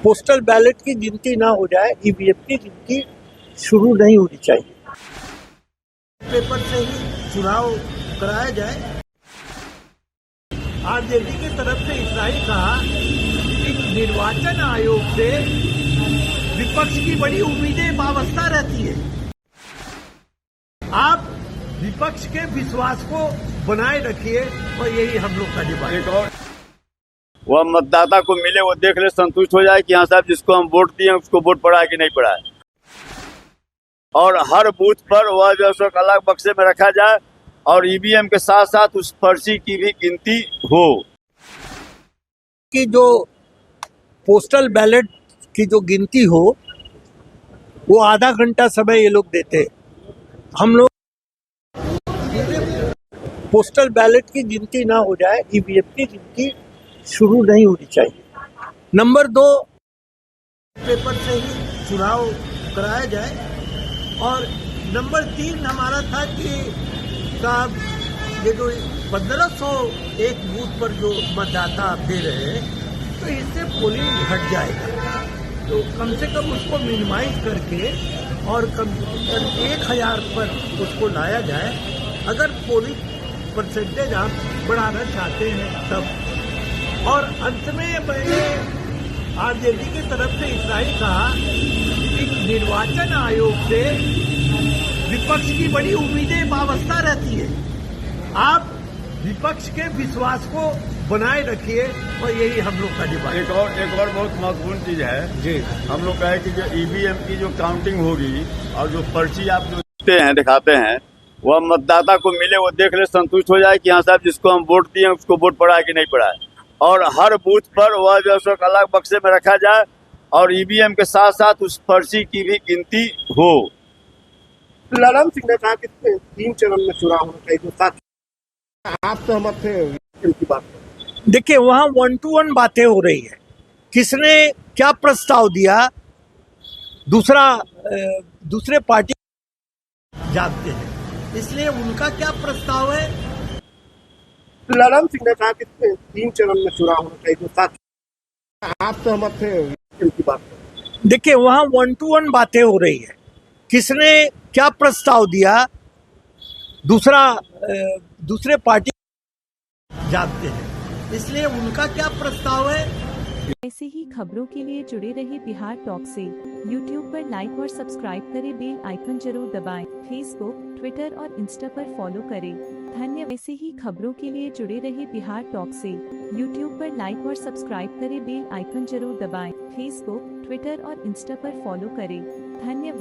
Postal ballot की गिनती ना हो जाए, ईवीएम की गिनती शुरू नहीं होनी चाहिए। पेपर से ही चुनाव कराया जाए। आरजेडी की तरफ से इतना ही कहा कि निर्वाचन आयोग से विपक्ष की बड़ी उम्मीदें वाबस्ता रहती है। आप विपक्ष के विश्वास को बनाए रखिए और यही हम लोग का डिमांड। एक और वह मतदाता को मिले, वो देख ले, संतुष्ट हो जाए कि हाँ साहब जिसको हम वोट दिए उसको वोट पड़ा है कि नहीं पड़ा है। और हर बूथ पर वह जो है अलग बक्से में रखा जाए और ईवीएम के साथ साथ उस पर्ची की भी गिनती हो। कि जो पोस्टल बैलेट की जो गिनती हो वो आधा घंटा समय ये लोग देते। हम लोग पोस्टल बैलेट की गिनती ना हो जाए, ईवीएम की गिनती शुरू नहीं होनी चाहिए। नंबर 2, पेपर से ही चुनाव कराया जाए। और नंबर 3 हमारा था कि साहब ये जो 1501 बूथ पर जो मतदाता आप दे रहे हैं तो इससे पोलिंग घट जाएगा, तो कम से कम उसको मिनिमाइज करके और कम 1000 पर उसको लाया जाए। अगर पोलिंग परसेंटेज आप बढ़ाना चाहते हैं तब। और अंत में मैंने आरजेडी की तरफ से इतना ही कहा कि निर्वाचन आयोग से विपक्ष की बड़ी उम्मीदें वाबस्ता रहती है। आप विपक्ष के विश्वास को बनाए रखिए और यही हम लोग का डिमांड। एक और बहुत महत्वपूर्ण चीज है जी, हम लोग कहे कि जो ईवीएम की जो काउंटिंग होगी और जो पर्ची आप जो दिखाते हैं वह मतदाता को मिले, वो देख ले, संतुष्ट हो जाए कि हाँ साहब जिसको हम वोट दिए उसको वोट पड़ा है कि नहीं पड़ा है। और हर बूथ पर वह जो है अलग बक्से में रखा जाए और ईवीएम के साथ साथ उस पर्ची की भी गिनती हो। ललन सिंह ने कहा कि 3 चरण में चुनाव होना चाहिए, तो साथ आप सहमत थे इनकी बात? देखिए वहाँ 1 to 1 बातें हो रही है। किसने क्या प्रस्ताव दिया दूसरे पार्टी जानते हैं, इसलिए उनका क्या प्रस्ताव है। ललन सिंह ने कहा कि 3 चरण में चुनाव होना चाहिए, तो साथ आप सहमत थे इनकी बात? देखिए वहाँ 1 to 1 बातें हो रही है। किसने क्या प्रस्ताव दिया दूसरे पार्टी जानते हैं, इसलिए उनका क्या प्रस्ताव है। ऐसे ही खबरों के लिए जुड़े रहिए बिहार टॉक से। यूट्यूब पर लाइक और सब्सक्राइब करें, बेल आइकन जरूर दबाएं। फेसबुक, ट्विटर और इंस्टा पर फॉलो करें। धन्यवाद। ऐसे ही खबरों के लिए जुड़े रहिए बिहार टॉक से। यूट्यूब पर लाइक और सब्सक्राइब करें, बेल आइकन जरूर दबाएं। फेसबुक, ट्विटर और इंस्टा पर फॉलो करें। धन्यवाद।